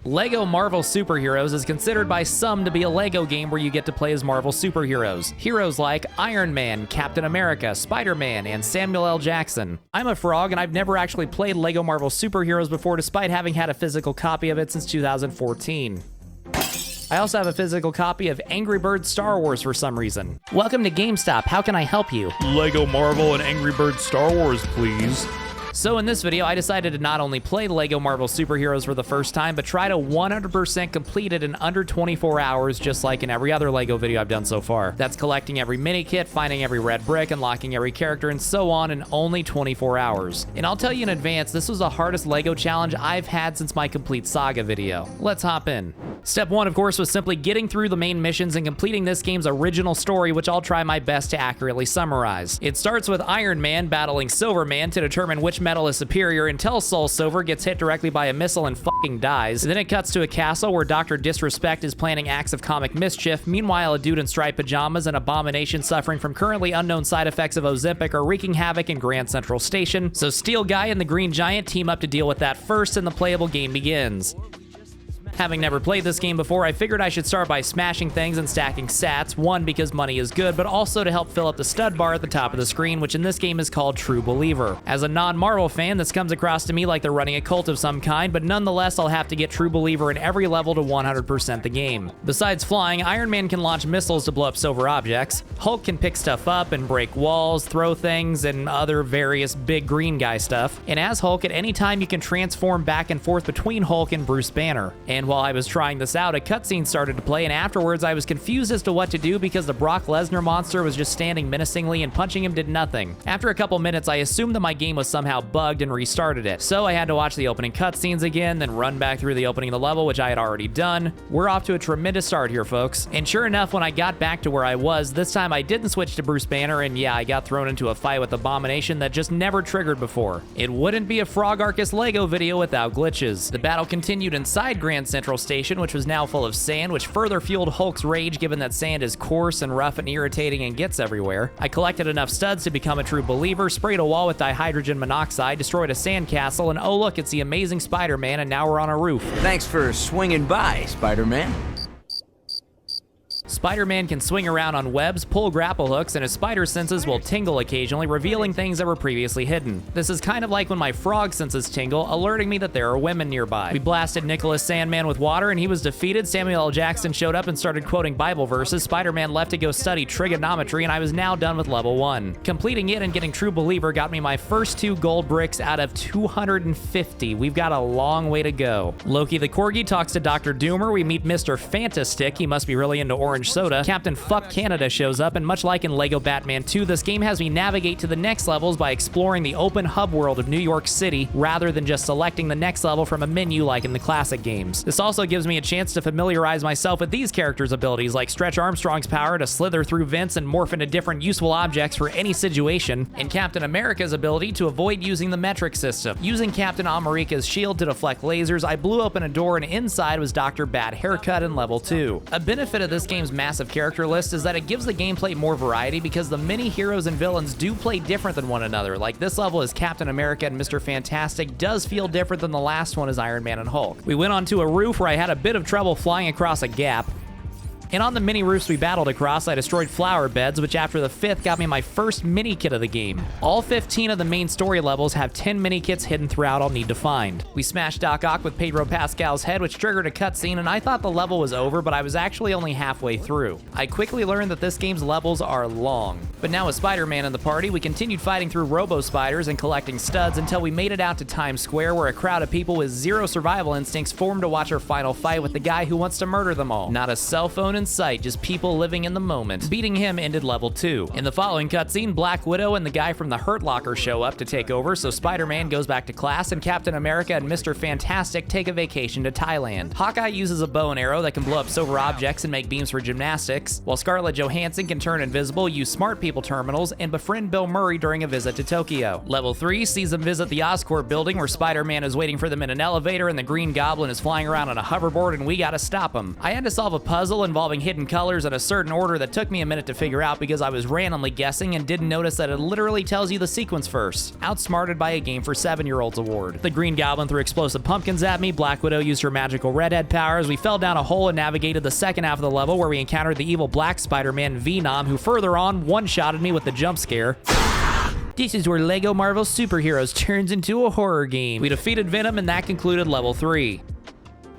LEGO Marvel Superheroes is considered by some to be a LEGO game where you get to play as Marvel superheroes. Heroes like Iron Man, Captain America, Spider-Man, and Samuel L. Jackson. I'm a frog and I've never actually played LEGO Marvel Superheroes before despite having had a physical copy of it since 2014. I also have a physical copy of Angry Birds Star Wars for some reason. Welcome to GameStop, how can I help you? LEGO Marvel and Angry Birds Star Wars, please. So in this video, I decided to not only play LEGO Marvel Superheroes for the first time, but try to 100% complete it in under 24 hours, just like in every other LEGO video I've done so far. That's collecting every mini kit, finding every red brick, unlocking every character, and so on in only 24 hours. And I'll tell you in advance, this was the hardest LEGO challenge I've had since my complete saga video. Let's hop in. Step 1, of course, was simply getting through the main missions and completing this game's original story, which I'll try my best to accurately summarize. It starts with Iron Man battling Silver Man to determine which metal is superior until Soul Silver gets hit directly by a missile and fucking dies. Then it cuts to a castle where Dr. Disrespect is planning acts of comic mischief. Meanwhile, a dude in striped pajamas and Abomination suffering from currently unknown side effects of Ozempic are wreaking havoc in Grand Central Station. So Steel Guy and the Green Giant team up to deal with that first, and the playable game begins. Having never played this game before, I figured I should start by smashing things and stacking sats, one, because money is good, but also to help fill up the stud bar at the top of the screen, which in this game is called True Believer. As a non-Marvel fan, this comes across to me like they're running a cult of some kind, but nonetheless, I'll have to get True Believer in every level to 100% the game. Besides flying, Iron Man can launch missiles to blow up silver objects, Hulk can pick stuff up and break walls, throw things, and other various big green guy stuff, and as Hulk, at any time you can transform back and forth between Hulk and Bruce Banner. And while I was trying this out, a cutscene started to play, and afterwards I was confused as to what to do because the Brock Lesnar monster was just standing menacingly and punching him did nothing. After a couple minutes, I assumed that my game was somehow bugged and restarted it. So I had to watch the opening cutscenes again, then run back through the opening of the level, which I had already done. We're off to a tremendous start here, folks. And sure enough, when I got back to where I was, this time I didn't switch to Bruce Banner, and yeah, I got thrown into a fight with Abomination that just never triggered before. It wouldn't be a Frogarchist LEGO video without glitches. The battle continued inside Grand Central Station, which was now full of sand, which further fueled Hulk's rage given that sand is coarse and rough and irritating and gets everywhere. I collected enough studs to become a true believer, sprayed a wall with dihydrogen monoxide, destroyed a sandcastle, and oh look, it's the amazing Spider-Man, and now we're on a roof. Thanks for swinging by, Spider-Man. Spider-Man can swing around on webs, pull grapple hooks, and his spider senses will tingle occasionally, revealing things that were previously hidden. This is kind of like when my frog senses tingle, alerting me that there are women nearby. We blasted Nicholas Sandman with water, and he was defeated. Samuel L. Jackson showed up and started quoting Bible verses. Spider-Man left to go study trigonometry, and I was now done with level 1. Completing it and getting True Believer got me my first 2 gold bricks out of 250. We've got a long way to go. Loki the Corgi talks to Dr. Doomer. We meet Mr. Fantastic. He must be really into orange soda. Captain Fuck Canada shows up, and much like in LEGO Batman 2, this game has me navigate to the next levels by exploring the open hub world of New York City, rather than just selecting the next level from a menu like in the classic games. This also gives me a chance to familiarize myself with these characters' abilities, like Stretch Armstrong's power to slither through vents and morph into different useful objects for any situation, and Captain America's ability to avoid using the metric system. Using Captain America's shield to deflect lasers, I blew open a door, and inside was Dr. Bad Haircut in level 2. A benefit of this game's massive character list is that it gives the gameplay more variety because the many heroes and villains do play different than one another. Like this level as Captain America and Mr. Fantastic does feel different than the last one as Iron Man and Hulk. We went onto a roof where I had a bit of trouble flying across a gap. And on the mini roofs we battled across, I destroyed flower beds, which after the 5th got me my first mini kit of the game. All 15 of the main story levels have 10 mini kits hidden throughout I'll need to find. We smashed Doc Ock with Pedro Pascal's head, which triggered a cutscene, and I thought the level was over, but I was actually only halfway through. I quickly learned that this game's levels are long. But now with Spider-Man in the party, we continued fighting through robo-spiders and collecting studs until we made it out to Times Square, where a crowd of people with zero survival instincts formed to watch our final fight with the guy who wants to murder them all. Not a cell phone in sight, just people living in the moment. Beating him ended level 2. In the following cutscene, Black Widow and the guy from the Hurt Locker show up to take over, so Spider-Man goes back to class, and Captain America and Mr. Fantastic take a vacation to Thailand. Hawkeye uses a bow and arrow that can blow up silver objects and make beams for gymnastics, while Scarlett Johansson can turn invisible, use smart people terminals, and befriend Bill Murray during a visit to Tokyo. Level 3 sees them visit the OsCorp building, where Spider-Man is waiting for them in an elevator, and the Green Goblin is flying around on a hoverboard, and we gotta stop him. I had to solve a puzzle involving involving hidden colors in a certain order that took me a minute to figure out because I was randomly guessing and didn't notice that it literally tells you the sequence first. Outsmarted by a Game for 7-year-olds award. The Green Goblin threw explosive pumpkins at me, Black Widow used her magical redhead powers, we fell down a hole and navigated the second half of the level where we encountered the evil Black Spider-Man Venom, who further on one-shotted me with the jump scare. This is where LEGO Marvel Superheroes turns into a horror game. We defeated Venom and that concluded level 3.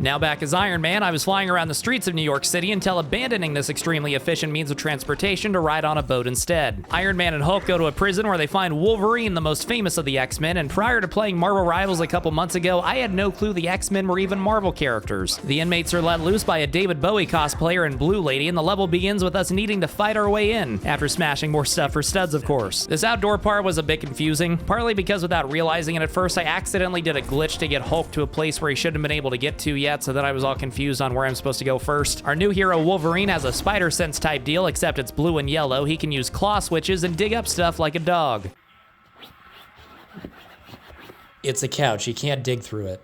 Now back as Iron Man, I was flying around the streets of New York City until abandoning this extremely efficient means of transportation to ride on a boat instead. Iron Man and Hulk go to a prison where they find Wolverine, the most famous of the X-Men, and prior to playing Marvel Rivals a couple months ago, I had no clue the X-Men were even Marvel characters. The inmates are let loose by a David Bowie cosplayer and Blue Lady, and the level begins with us needing to fight our way in, after smashing more stuff for studs, of course. This outdoor part was a bit confusing, partly because without realizing it at first, I accidentally did a glitch to get Hulk to a place where he shouldn't have been able to get to yet, so that I was all confused on where I'm supposed to go first. Our new hero Wolverine has a spider sense type deal, except it's blue and yellow. He can use claw switches and dig up stuff like a dog. It's a couch, you can't dig through it.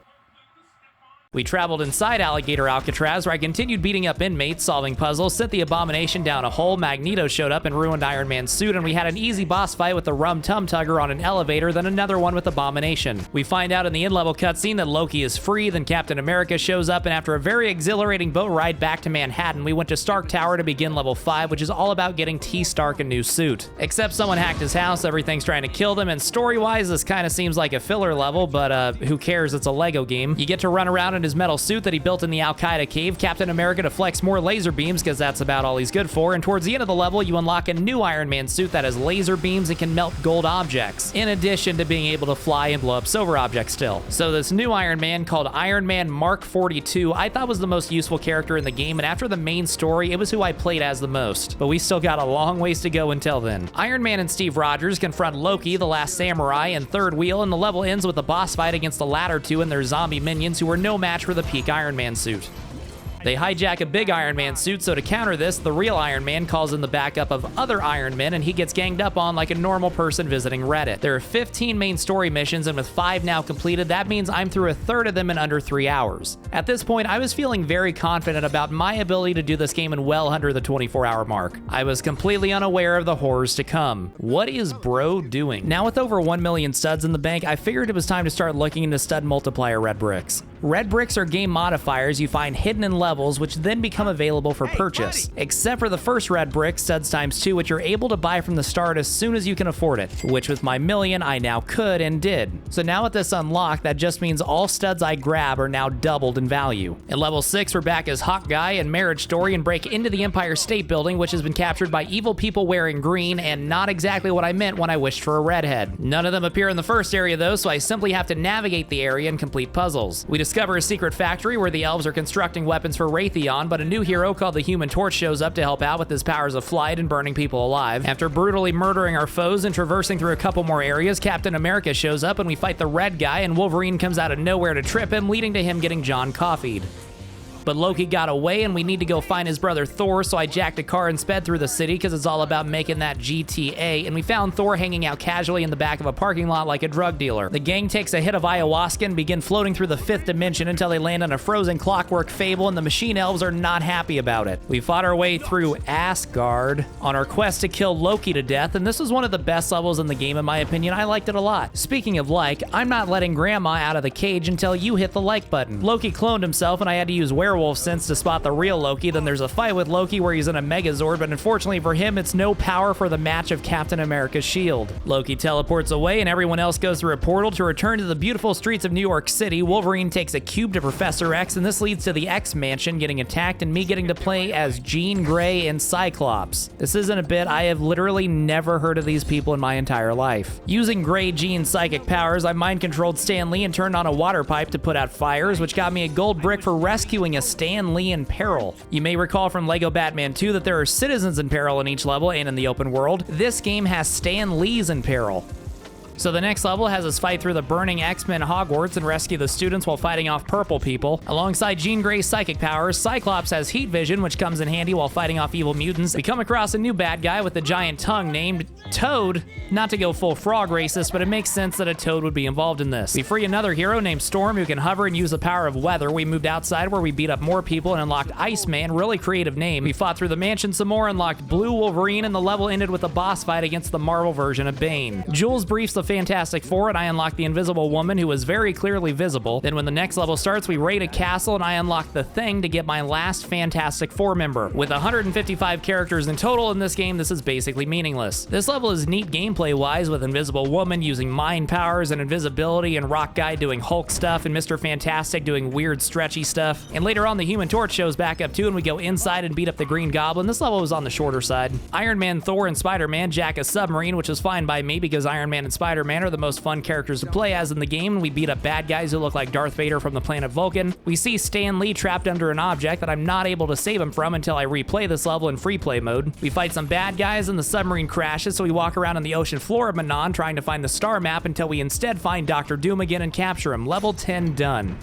We traveled inside Alligator Alcatraz, where I continued beating up inmates, solving puzzles, sent the Abomination down a hole, Magneto showed up and ruined Iron Man's suit, and we had an easy boss fight with the Rum Tum Tugger on an elevator, then another one with Abomination. We find out in the in-level cutscene that Loki is free, then Captain America shows up, and after a very exhilarating boat ride back to Manhattan, we went to Stark Tower to begin level 5, which is all about getting T. Stark a new suit. Except someone hacked his house, everything's trying to kill them, and story-wise, this kind of seems like a filler level, but who cares, it's a LEGO game. You get to run around in his metal suit that he built in the Al-Qaeda cave, Captain America to flex more laser beams because that's about all he's good for, and towards the end of the level you unlock a new Iron Man suit that has laser beams and can melt gold objects, in addition to being able to fly and blow up silver objects still. So this new Iron Man, called Iron Man Mark 42, I thought was the most useful character in the game, and after the main story, it was who I played as the most. But we still got a long ways to go until then. Iron Man and Steve Rogers confront Loki, the last samurai, and Third Wheel, and the level ends with a boss fight against the latter two and their zombie minions who were no match for the peak Iron Man suit. They hijack a big Iron Man suit, so to counter this, the real Iron Man calls in the backup of other Iron Men, and he gets ganged up on like a normal person visiting Reddit. There are 15 main story missions, and with 5 now completed, that means I'm through a third of them in under 3 hours. At this point, I was feeling very confident about my ability to do this game in well under the 24-hour mark. I was completely unaware of the horrors to come. What is bro doing? Now with over 1 million studs in the bank, I figured it was time to start looking into stud multiplier red bricks. Red bricks are game modifiers you find hidden in levels, which then become available for purchase. Except for the first red brick, studs times 2, which you're able to buy from the start as soon as you can afford it, which with my million, I now could and did. So now with this unlocked, that just means all studs I grab are now doubled in value. In level 6, we're back as Hawk Guy and Marriage Story and break into the Empire State Building, which has been captured by evil people wearing green, and not exactly what I meant when I wished for a redhead. None of them appear in the first area though, so I simply have to navigate the area and complete puzzles. We discover a secret factory where the elves are constructing weapons for Raytheon, but a new hero called the Human Torch shows up to help out with his powers of flight and burning people alive. After brutally murdering our foes and traversing through a couple more areas, Captain America shows up and we fight the red guy, and Wolverine comes out of nowhere to trip him, leading to him getting John coffied. But Loki got away and we need to go find his brother Thor, so I jacked a car and sped through the city because it's all about making that GTA, and we found Thor hanging out casually in the back of a parking lot like a drug dealer. The gang takes a hit of ayahuasca and begin floating through the 5th dimension until they land on a frozen clockwork fable, and the machine elves are not happy about it. We fought our way through Asgard on our quest to kill Loki to death, and this was one of the best levels in the game in my opinion. I liked it a lot. Speaking of like, I'm not letting grandma out of the cage until you hit the like button. Loki cloned himself and I had to use werewolf sense to spot the real Loki. Then there's a fight with Loki where he's in a Megazord, but unfortunately for him, it's no power for the match of Captain America's shield. Loki teleports away and everyone else goes through a portal to return to the beautiful streets of New York City. Wolverine takes a cube to Professor X, and this leads to the X Mansion getting attacked and me getting to play as Jean Grey and Cyclops. This isn't a bit, I have literally never heard of these people in my entire life. Using Grey Jean's psychic powers, I mind-controlled Stan Lee and turned on a water pipe to put out fires, which got me a gold brick for rescuing a Stan Lee in peril. You may recall from LEGO Batman 2 that there are citizens in peril in each level and in the open world. This game has Stan Lees in peril. So the next level has us fight through the burning X-Men Hogwarts and rescue the students while fighting off purple people. Alongside Jean Grey's psychic powers, Cyclops has heat vision, which comes in handy while fighting off evil mutants. We come across a new bad guy with a giant tongue named Toad. Not to go full frog racist, but it makes sense that a toad would be involved in this. We free another hero named Storm who can hover and use the power of weather. We moved outside where we beat up more people and unlocked Iceman, really creative name. We fought through the mansion some more, unlocked Blue Wolverine, and the level ended with a boss fight against the Marvel version of Bane. Jules briefs the Fantastic Four and I unlocked the Invisible Woman who was very clearly visible. Then when the next level starts, we raid a castle and I unlock the Thing to get my last Fantastic Four member. With 155 characters in total in this game, this is basically meaningless. This level is neat gameplay-wise with Invisible Woman using mind powers and invisibility, and Rock Guy doing Hulk stuff, and Mr. Fantastic doing weird stretchy stuff. And later on, the Human Torch shows back up too, and we go inside and beat up the Green Goblin. This level was on the shorter side. Iron Man, Thor, and Spider-Man jack a submarine, which is fine by me because Iron Man and Spider-Man are the most fun characters to play as in the game. We beat up bad guys who look like Darth Vader from the planet Vulcan. We see Stan Lee trapped under an object that I'm not able to save him from until I replay this level in free play mode. We fight some bad guys and the submarine crashes, so we walk around on the ocean floor of Manon trying to find the star map until we instead find Dr. Doom again and capture him. Level 10 done.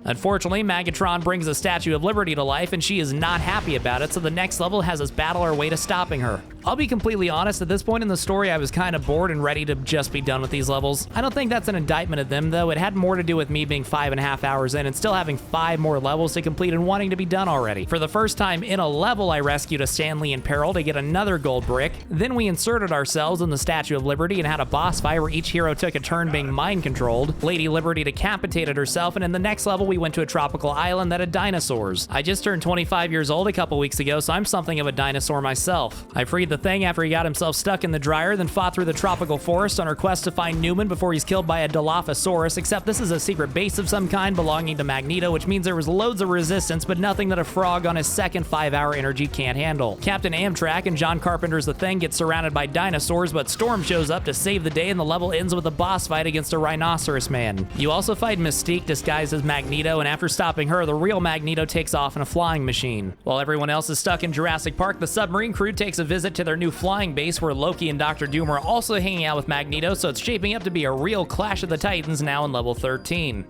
Unfortunately, Megatron brings the Statue of Liberty to life, and she is not happy about it, so the next level has us battle our way to stopping her. I'll be completely honest, at this point in the story, I was kind of bored and ready to just be done with these levels. I don't think that's an indictment of them, though. It had more to do with me being 5.5 hours in and still having 5 more levels to complete and wanting to be done already. For the first time in a level, I rescued a Stan Lee in peril to get another gold brick. Then we inserted ourselves in the Statue of Liberty and had a boss fight where each hero took a turn being mind-controlled. Lady Liberty decapitated herself, and in the next level, we went to a tropical island that had dinosaurs. I just turned 25 years old a couple weeks ago, so I'm something of a dinosaur myself. I freed the Thing after he got himself stuck in the dryer, then fought through the tropical forest on our quest to find Newman before he's killed by a Dilophosaurus, except this is a secret base of some kind belonging to Magneto, which means there was loads of resistance, but nothing that a frog on his second 5-hour energy can't handle. Captain Amtrak and John Carpenter's The Thing get surrounded by dinosaurs, but Storm shows up to save the day, and the level ends with a boss fight against a rhinoceros man. You also fight Mystique disguised as Magneto, and after stopping her, the real Magneto takes off in a flying machine. While everyone else is stuck in Jurassic Park, the submarine crew takes a visit to their new flying base where Loki and Dr. Doom are also hanging out with Magneto, so it's shaping up to be a real Clash of the Titans now in level 13.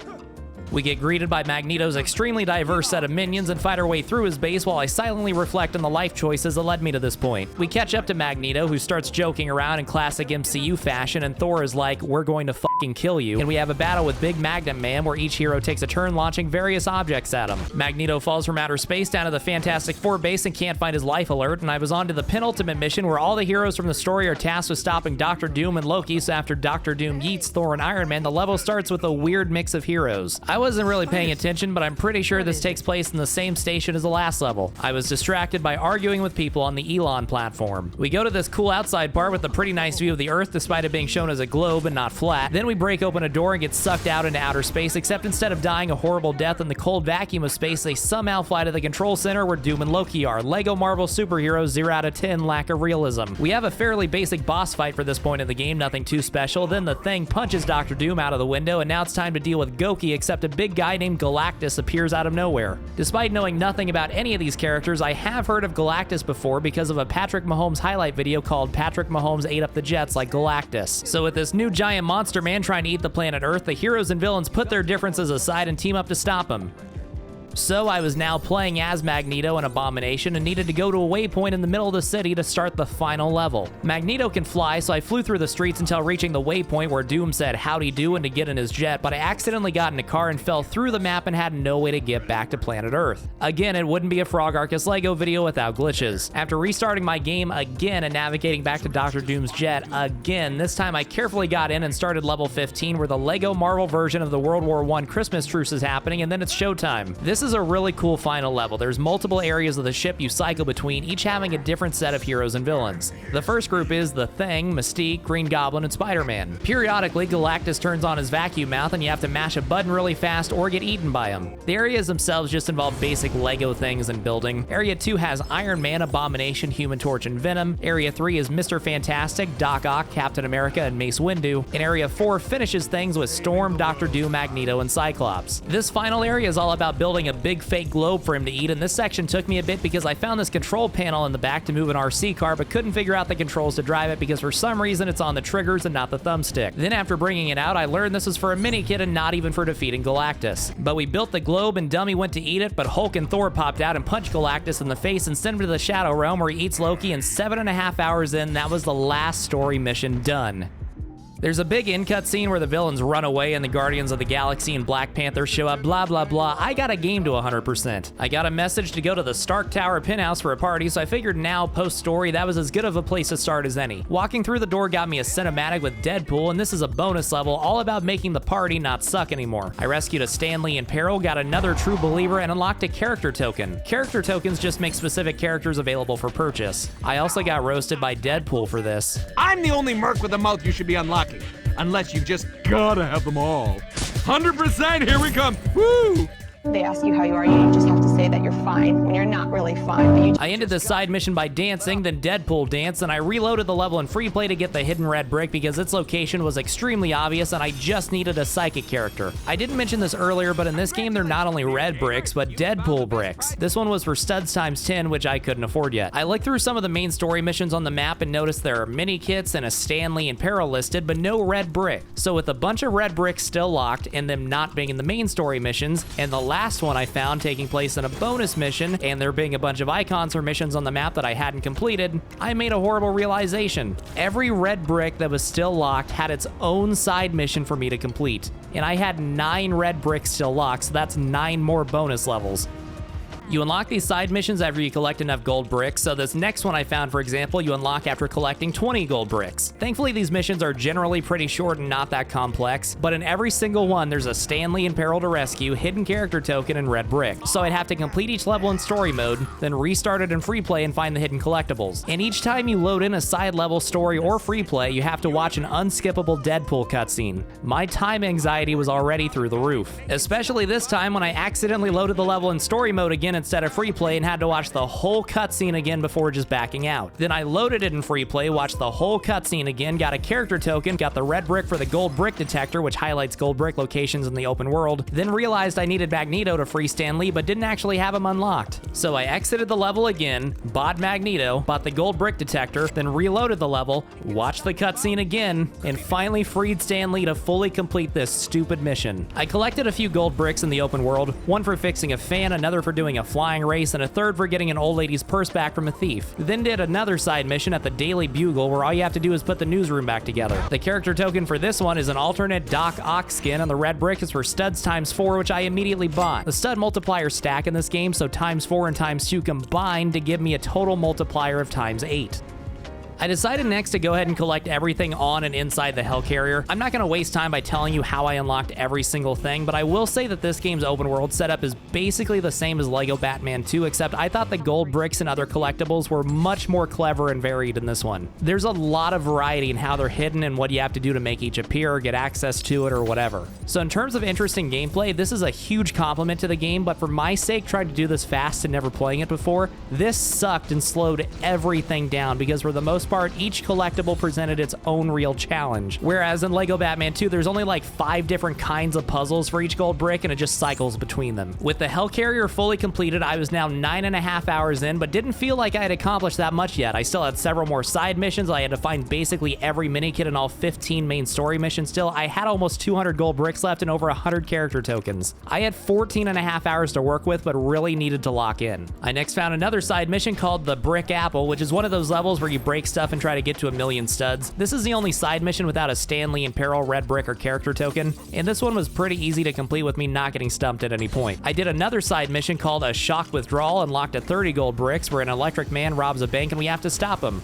We get greeted by Magneto's extremely diverse set of minions and fight our way through his base while I silently reflect on the life choices that led me to this point. We catch up to Magneto, who starts joking around in classic MCU fashion, and Thor is like, "We're going to fucking kill you." And we have a battle with Big Magnet Man where each hero takes a turn launching various objects at him. Magneto falls from outer space down to the Fantastic Four base and can't find his life alert, and I was on to the penultimate mission where all the heroes from the story are tasked with stopping Dr. Doom and Loki, so after Dr. Doom yeets Thor and Iron Man, the level starts with a weird mix of heroes. I wasn't really paying attention, but I'm pretty sure this takes place in the same station as the last level. I was distracted by arguing with people on the Elon platform. We go to this cool outside part with a pretty nice view of the Earth despite it being shown as a globe and not flat. Then we break open a door and get sucked out into outer space, except instead of dying a horrible death in the cold vacuum of space, they somehow fly to the control center where Doom and Loki are. Lego Marvel superheroes 0 out of 10 lack of realism. We have a fairly basic boss fight for this point in the game, nothing too special. Then the Thing punches Dr. Doom out of the window, and now it's time to deal with Goki, except a big guy named Galactus appears out of nowhere. Despite knowing nothing about any of these characters, I have heard of Galactus before because of a Patrick Mahomes highlight video called Patrick Mahomes Ate Up the Jets Like Galactus. So with this new giant monster man trying to eat the planet Earth, the heroes and villains put their differences aside and team up to stop him. So I was now playing as Magneto and Abomination and needed to go to a waypoint in the middle of the city to start the final level. Magneto can fly, so I flew through the streets until reaching the waypoint where Doom said howdy do and to get in his jet, but I accidentally got in a car and fell through the map and had no way to get back to planet Earth. Again, it wouldn't be a Frogarchist Lego video without glitches. After restarting my game again and navigating back to Dr. Doom's jet again, this time I carefully got in and started level 15 where the Lego Marvel version of the World War I Christmas truce is happening, and then it's showtime. This is a really cool final level. There's multiple areas of the ship you cycle between, each having a different set of heroes and villains. The first group is the Thing, Mystique, Green Goblin, and Spider-Man. Periodically, Galactus turns on his vacuum mouth and you have to mash a button really fast or get eaten by him. The areas themselves just involve basic Lego things and building. Area 2 has Iron Man, Abomination, Human Torch, and Venom. Area 3 is Mr. Fantastic, Doc Ock, Captain America, and Mace Windu. And Area 4 finishes things with Storm, Dr. Doom, Magneto, and Cyclops. This final area is all about building a big fake globe for him to eat, and this section took me a bit because I found this control panel in the back to move an RC car, but couldn't figure out the controls to drive it because for some reason it's on the triggers and not the thumbstick. Then after bringing it out, I learned this was for a mini kit and not even for defeating Galactus. But we built the globe and Dummy went to eat it, but Hulk and Thor popped out and punched Galactus in the face and sent him to the Shadow Realm where he eats Loki, and 7.5 hours in, that was the last story mission done. There's a big in-cut scene where the villains run away and the Guardians of the Galaxy and Black Panther show up, blah blah blah. I got a game to 100%. I got a message to go to the Stark Tower penthouse for a party, so I figured now, post-story, that was as good of a place to start as any. Walking through the door got me a cinematic with Deadpool, and this is a bonus level all about making the party not suck anymore. I rescued a Stan Lee in peril, got another True Believer, and unlocked a character token. Character tokens just make specific characters available for purchase. I also got roasted by Deadpool for this. I'm the only merc with a mouth you should be unlocking. Unless you just gotta have them all. 100%, here we come. Woo! They ask you how you are, you just have to say that you're fine when you're not really fine. But I ended this side mission by dancing, then Deadpool danced, and I reloaded the level in free play to get the hidden red brick because its location was extremely obvious and I just needed a psychic character. I didn't mention this earlier, but in this game they're not only red bricks, but Deadpool bricks. This one was for studs times 10, which I couldn't afford yet. I looked through some of the main story missions on the map and noticed there are mini kits and a Stan Lee in peril listed, but no red brick. So with a bunch of red bricks still locked and them not being in the main story missions, and the last one I found taking place in a bonus mission, and there being a bunch of icons or missions on the map that I hadn't completed, I made a horrible realization. Every red brick that was still locked had its own side mission for me to complete, and I had 9 red bricks still locked, so that's 9 more bonus levels. You unlock these side missions after you collect enough gold bricks, so this next one I found, for example, you unlock after collecting 20 gold bricks. Thankfully, these missions are generally pretty short and not that complex, but in every single one, there's a Stan Lee in peril to rescue, hidden character token, and red brick. So I'd have to complete each level in story mode, then restart it in free play and find the hidden collectibles. And each time you load in a side level story or free play, you have to watch an unskippable Deadpool cutscene. My time anxiety was already through the roof, especially this time when I accidentally loaded the level in story mode again instead of free play and had to watch the whole cutscene again before just backing out. Then I loaded it in free play, watched the whole cutscene again, got a character token, got the red brick for the gold brick detector, which highlights gold brick locations in the open world, then realized I needed Magneto to free Stan Lee, but didn't actually have him unlocked. So I exited the level again, bought Magneto, bought the gold brick detector, then reloaded the level, watched the cutscene again, and finally freed Stan Lee to fully complete this stupid mission. I collected a few gold bricks in the open world, one for fixing a fan, another for doing a flying race, and a third for getting an old lady's purse back from a thief. Then did another side mission at the Daily Bugle where all you have to do is put the newsroom back together. The character token for this one is an alternate Doc Ock skin, and the red brick is for studs times 4, which I immediately bought. The stud multiplier stack in this game, so times 4 and times 2 combined to give me a total multiplier of times 8. I decided next to go ahead and collect everything on and inside the Hellcarrier. I'm not going to waste time by telling you how I unlocked every single thing, but I will say that this game's open world setup is basically the same as Lego Batman 2, except I thought the gold bricks and other collectibles were much more clever and varied in this one. There's a lot of variety in how they're hidden and what you have to do to make each appear or get access to it or whatever. So in terms of interesting gameplay, this is a huge compliment to the game, but for my sake, trying to do this fast and never playing it before, this sucked and slowed everything down because for the most part, each collectible presented its own real challenge. Whereas in Lego Batman 2, there's only like 5 different kinds of puzzles for each gold brick and it just cycles between them. With the Hellcarrier fully completed, I was now 9.5 hours in, but didn't feel like I had accomplished that much yet. I still had several more side missions. I had to find basically every mini kit and all 15 main story missions still. I had almost 200 gold bricks left and over 100 character tokens. I had 14.5 hours to work with, but really needed to lock in. I next found another side mission called the Brick Apple, which is one of those levels where you break stuff and try to get to 1,000,000 studs. This is the only side mission without a Stan Lee in peril red brick or character token, and this one was pretty easy to complete with me not getting stumped at any point. I did another side mission called a Shock Withdrawal and locked at 30 gold bricks where an electric man robs a bank and we have to stop him.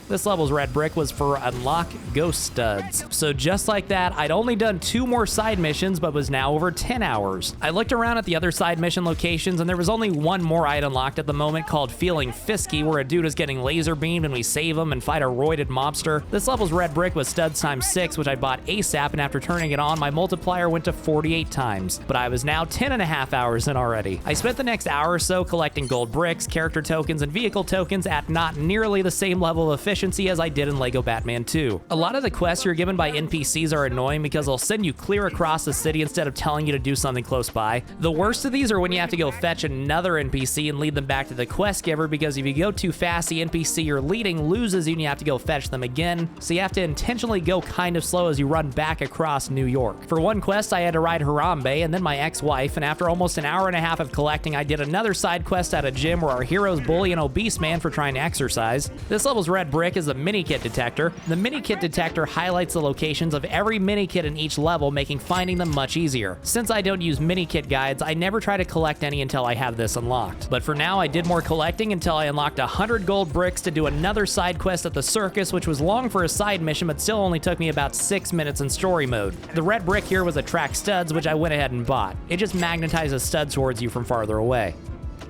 This level's red brick was for unlock ghost studs. So just like that, I'd only done 2 more side missions, but was now over 10 hours. I looked around at the other side mission locations, and there was only one more I'd unlocked at the moment called Feeling Fisky, where a dude is getting laser beamed and we save him and fight a roided mobster. This level's red brick was studs times 6, which I bought ASAP, and after turning it on, my multiplier went to 48 times. But I was now 10.5 hours in already. I spent the next hour or so collecting gold bricks, character tokens, and vehicle tokens at not nearly the same level of efficiency efficiency as I did in LEGO Batman 2. A lot of the quests you're given by NPCs are annoying because they'll send you clear across the city instead of telling you to do something close by. The worst of these are when you have to go fetch another NPC and lead them back to the quest giver, because if you go too fast, the NPC you're leading loses you and you have to go fetch them again, so you have to intentionally go kind of slow as you run back across New York. For one quest, I had to ride Harambe and then my ex-wife, and after almost an hour and a half of collecting, I did another side quest at a gym where our heroes bully an obese man for trying to exercise. This level's red brick is the mini-kit detector. The mini-kit detector highlights the locations of every mini-kit in each level, making finding them much easier. Since I don't use mini-kit guides, I never try to collect any until I have this unlocked. But for now, I did more collecting until I unlocked 100 gold bricks to do another side quest at the circus, which was long for a side mission, but still only took me about 6 minutes in story mode. The red brick here was attract studs, which I went ahead and bought. It just magnetizes studs towards you from farther away.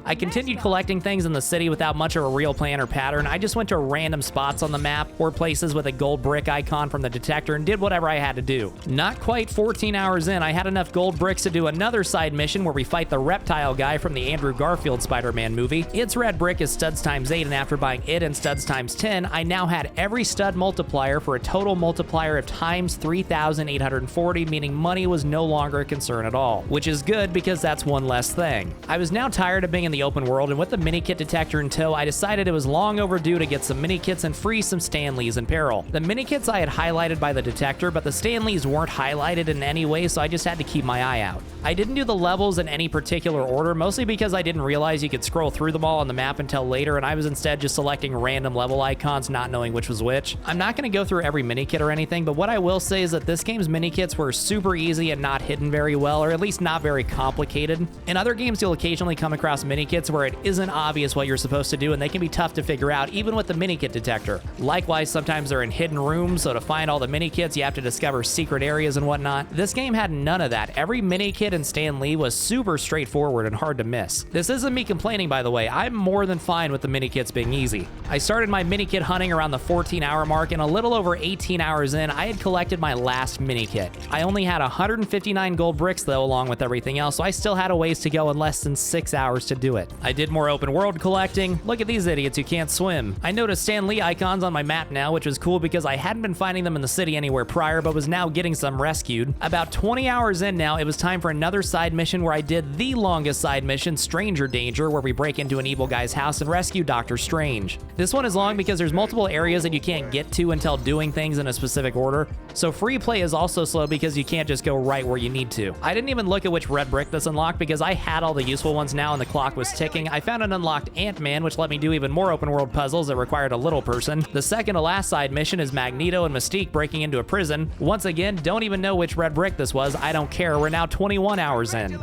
I continued collecting things in the city without much of a real plan or pattern. I just went to random spots on the map or places with a gold brick icon from the detector and did whatever I had to do. Not quite 14 hours in, I had enough gold bricks to do another side mission where we fight the reptile guy from the Andrew Garfield Spider-Man movie. Its red brick is studs times 8, and after buying it and studs times 10, I now had every stud multiplier for a total multiplier of times 3,840, meaning money was no longer a concern at all, which is good because that's one less thing. I was now tired of being in the open world, and with the mini-kit detector in tow, I decided it was long overdue to get some mini-kits and free some Stanleys in peril. The mini-kits I had highlighted by the detector, but the Stanleys weren't highlighted in any way, so I just had to keep my eye out. I didn't do the levels in any particular order, mostly because I didn't realize you could scroll through them all on the map until later, and I was instead just selecting random level icons, not knowing which was which. I'm not going to go through every mini-kit or anything, but what I will say is that this game's mini-kits were super easy and not hidden very well, or at least not very complicated. In other games, you'll occasionally come across mini-kits where it isn't obvious what you're supposed to do, and they can be tough to figure out, even with the mini-kit detector. Likewise, sometimes they're in hidden rooms, so to find all the mini-kits, you have to discover secret areas and whatnot. This game had none of that. Every mini-kit in Stan Lee was super straightforward and hard to miss. This isn't me complaining, by the way. I'm more than fine with the mini-kits being easy. I started my mini-kit hunting around the 14-hour mark, and a little over 18 hours in, I had collected my last mini-kit. I only had 159 gold bricks, though, along with everything else, so I still had a ways to go in less than 6 hours to do it. I did more open world collecting. Look at these idiots who can't swim. I noticed Stan Lee icons on my map now, which was cool because I hadn't been finding them in the city anywhere prior, but was now getting some rescued. About 20 hours in now, it was time for another side mission where I did the longest side mission, Stranger Danger, where we break into an evil guy's house and rescue Dr. Strange. This one is long because there's multiple areas that you can't get to until doing things in a specific order, so free play is also slow because you can't just go right where you need to. I didn't even look at which red brick this unlocked because I had all the useful ones now and the clock was ticking. I found an unlocked Ant-Man, which let me do even more open world puzzles that required a little person. The second to last side mission is Magneto and Mystique breaking into a prison. Once again, don't even know which red brick this was. I don't care. We're now 21 hours in.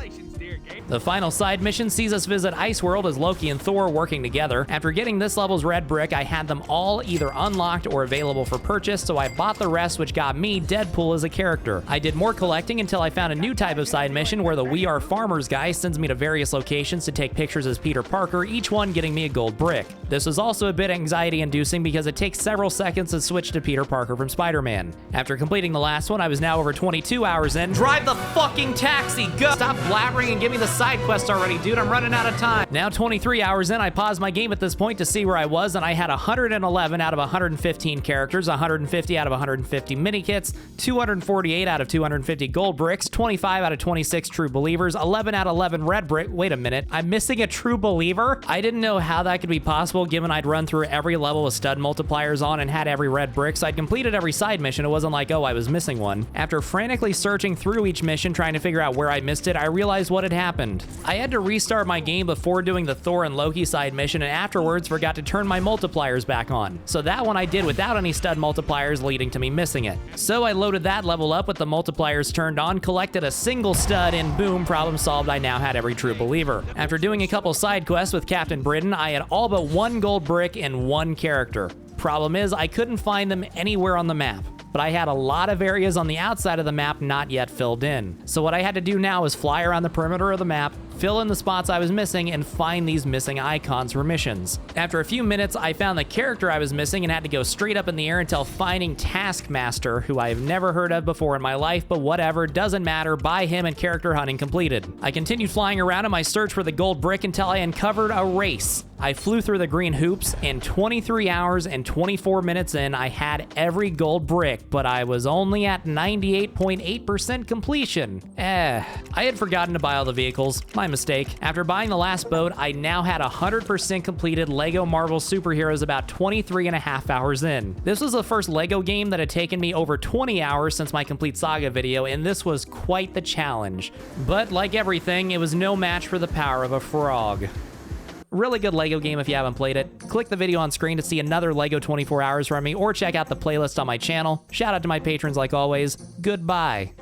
The final side mission sees us visit Ice World as Loki and Thor working together. After getting this level's red brick, I had them all either unlocked or available for purchase, so I bought the rest, which got me Deadpool as a character. I did more collecting until I found a new type of side mission where the We Are Farmers guy sends me to various locations to take pictures as Peter Parker, each one getting me a gold brick. This was also a bit anxiety-inducing because it takes several seconds to switch to Peter Parker from Spider-Man. After completing the last one, I was now over 22 hours in. Drive the fucking taxi, go! Stop blabbering and give me the side quest already, dude. I'm running out of time. Now 23 hours in, I paused my game at this point to see where I was, and I had 111 out of 115 characters, 150 out of 150 mini-kits, 248 out of 250 gold bricks, 25 out of 26 true believers, 11 out of 11 red brick. Wait a minute, I'm missing a true believer? I didn't know how that could be possible given I'd run through every level with stud multipliers on and had every red brick, so I'd completed every side mission. It wasn't like, oh, I was missing one. After frantically searching through each mission trying to figure out where I missed it, I realized what had happened. I had to restart my game before doing the Thor and Loki side mission, and afterwards forgot to turn my multipliers back on. So that one I did without any stud multipliers, leading to me missing it. So I loaded that level up with the multipliers turned on, collected a single stud, and boom, problem solved. I now had every true believer. After doing a couple side quests with Captain Britain, I had all but one gold brick and one character. Problem is, I couldn't find them anywhere on the map, but I had a lot of areas on the outside of the map not yet filled in. So what I had to do now is fly around the perimeter of the map, fill in the spots I was missing, and find these missing icons for missions. After a few minutes, I found the character I was missing and had to go straight up in the air until finding Taskmaster, who I have never heard of before in my life, but whatever, doesn't matter, buy him and character hunting completed. I continued flying around in my search for the gold brick until I uncovered a race. I flew through the green hoops, and 23 hours and 24 minutes in, I had every gold brick, but I was only at 98.8% completion. I had forgotten to buy all the vehicles. My mistake. After buying the last boat, I now had 100% completed LEGO Marvel Superheroes about 23 and a half hours in. This was the first LEGO game that had taken me over 20 hours since my Complete Saga video, and this was quite the challenge. But like everything, it was no match for the power of a frog. Really good LEGO game if you haven't played it. Click the video on screen to see another LEGO 24 hours from me, or check out the playlist on my channel. Shout out to my patrons like always. Goodbye.